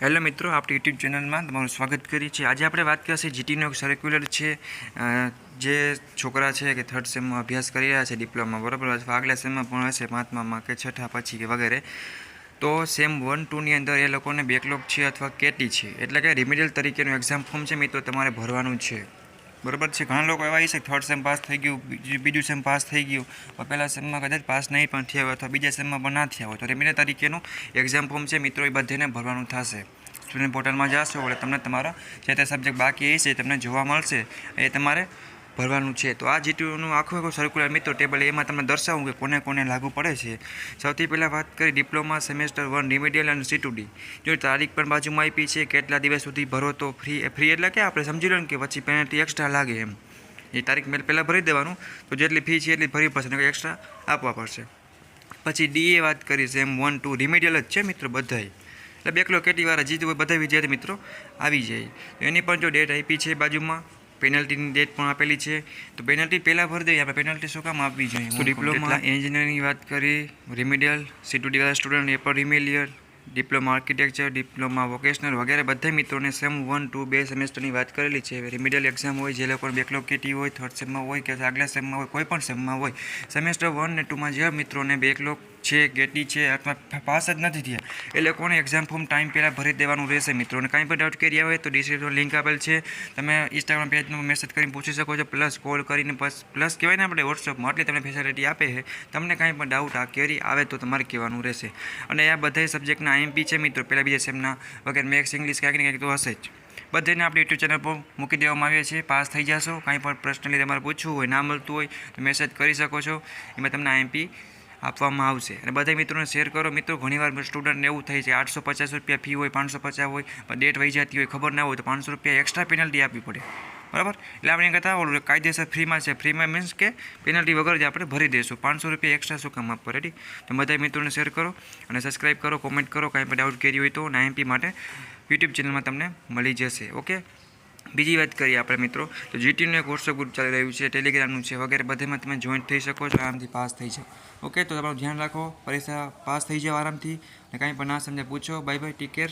Hello મિત્રો, આપણી YouTube ચેનલમાં તમારું સ્વાગત કરીએ છીએ। આજે આપણે વાત કરીશું જીટીનો એક સર્ક્યુલર છે, જે છોકરા છે કે થર્ડ સેમમાં અભ્યાસ કરી રહ્યા છે ડિપ્લોમા, બરાબર, અથવા આગલા સેમમાં પણ હશે, પાંચમામાં કે છઠ્ઠા પછી કે વગેરે। તો સેમ 1-2ની અંદર એ લોકોને બેકલોગ છે અથવા કેટી છે, એટલે કે રિમિડિયલ તરીકેનું એક્ઝામ ફોર્મ છે મિત્રો તમારે ભરવાનું છે, બરાબર છે। ઘણા લોકો એવા છે થર્ડ સેમ પાસ થઈ ગયું, બીજું સેમ પાસ થઈ ગયું, પહેલા સેમમાં કદાચ પાસ નહીં પણ થયા હોય અથવા બીજા સેમમાં પણ ના થયા હોય, તો રિમિડિયલ તરીકેનું એક્ઝામ ફોર્મ છે મિત્રો એ બધાને ભરવાનું થશે। સ્ટુડન્ટ પોર્ટલમાં જશો એટલે તમને તમારા જે તે સબ્જેક્ટ બાકી છે તમને જોવા મળશે, એ તમારે ભરવાનું છે। તો આ જીટીયુનું આખું સર્ક્યુલર મિત્રો ટેબલ એમાં તમને દર્શાવું કે કોને કોને લાગુ પડે છે। સૌથી પહેલાં વાત કરી ડિપ્લોમા સેમેસ્ટર 1 રિમિડિયલ અને C2D, જો તારીખ પણ બાજુમાં આપી છે, કેટલા દિવસ સુધી ભરો તો ફ્રી એટલે કે આપણે સમજી લો ને કે પછી પેનલ્ટી એક્સ્ટ્રા લાગે એમ, એ તારીખ પહેલાં ભરી દેવાનું, તો જેટલી ફી છે એટલી ભરવી પડશે, કંઈ એક્સ્ટ્રા આપવા પડશે। પછી ડીએ વાત કરી છે એમ 1-2 રિમિડિયલ જ છે મિત્રો બધાય, એટલે બેકલોગ કેટીવાળા જીતું હોય બધા વિદ્યાર્થી મિત્રો આવી જાય। એની પણ જો ડેટ આપી છે બાજુમાં, પેનલ્ટીની ડેટ પણ આપેલી છે, તો પેનલ્ટી પહેલાં ભરી દઈએ આપણે, પેનલ્ટી શું કામ આપવી જોઈએ। તો ડિપ્લોમા એન્જિનિયરિંગની વાત કરી, રિમિડિયલ, C2D વાળા સ્ટુડન્ટ એ પણ રિમિડિયલ, ડિપ્લોમા આર્કિટેક્ચર, ડિપ્લોમા વોકેશનલ વગેરે બધા મિત્રોને સેમ 1-2 બે સેમેસ્ટરની વાત કરેલી છે। રિમિડિયલ એક્ઝામ હોય, જે લોકોને બેકલોગ કેટી હોય, થર્ડ સેમમાં હોય કે આગલા સેમમાં હોય, કોઈ પણ સેમમાં હોય, સેમેસ્ટર 1 અને 2માં જે મિત્રોને બેકલોગ છે, કેટી છે અથવા પાસ જ નથી થયા, એ લોકોને એક્ઝામ ફોર્મ ટાઈમ પહેલાં ભરી દેવાનું રહેશે મિત્રોને। કાંઈ પણ ડાઉટ કર્યા હોય તો ડિસ્ક્રિપ્શન લિંક આપેલ છે, તમે ઇન્સ્ટાગ્રામ પેજનો મેસેજ કરીને પૂછી શકો છો, પ્લસ કોલ કરીને પ્લસ કહેવાય ને આપણે વોટ્સઅપમાં, એટલે તમને ફેસિલિટી આપે છે। તમને કાંઈ પણ ડાઉટ આ ક્વેરી આવે તો તમારે કહેવાનું રહેશે। અને આ બધા સબ્જેક્ટના IMP છે મિત્રો, પહેલાં બીજા સેમના વગેરે મેથ્સ, ઇંગ્લિશ કાંઈક ને કાંઈક તો હશે જ, બધાને આપણી યુટ્યુબ ચેનલ પર મૂકી દેવામાં આવે છે। પાસ થઈ જશો, કાંઈ પણ પર્સનલી તમારે પૂછવું હોય, ના મળતું હોય તો મેસેજ કરી શકો છો, એમાં તમને IMP આપવામાં આવશે। અને બધા મિત્રોને શેર કરો મિત્રો, ઘણીવાર સ્ટુડન્ટને એવું થાય છે 850 રૂપિયા ફી હોય, 550 હોય, પણ ડેટ વહી જતી હોય, ખબર ના હોય તો 500 રૂપિયા એક્સ્ટ્રા પેનલ્ટી આપવી પડે, બરાબર। એટલે આપણે કહેતા ઓલું કાયદેસર ફ્રીમાં છે, ફ્રીમાં મીન્સ કે પેનલ્ટી વગર જ આપણે ભરી દઈશું, 500 રૂપિયા એક્સ્ટ્રા શું કામ આપવા, રેડી। તો બધા મિત્રોને શેર કરો અને સબસ્ક્રાઈબ કરો, કોમેન્ટ કરો, કાંઈ પણ ડાઉટ કરી હોય તો IMP માટે યુટ્યુબ ચેનલમાં તમને મળી જશે, ઓકે। બીજી વાત કરીએ આપણે મિત્રો, તો જીટીનું એક વોટ્સઅપ ગ્રુપ ચાલી રહ્યું છે, ટેલિગ્રામનું છે વગેરે, બધામાં તમે જોઈન્ટ થઈ શકો છો, આરામથી પાસ થઈ જાય, ઓકે। તો તમારું ધ્યાન રાખો, પરીક્ષા પાસ થઈ જાઓ આરામથી, અને કાંઈ પણ ના સમજે પૂછો। Bye bye, take care.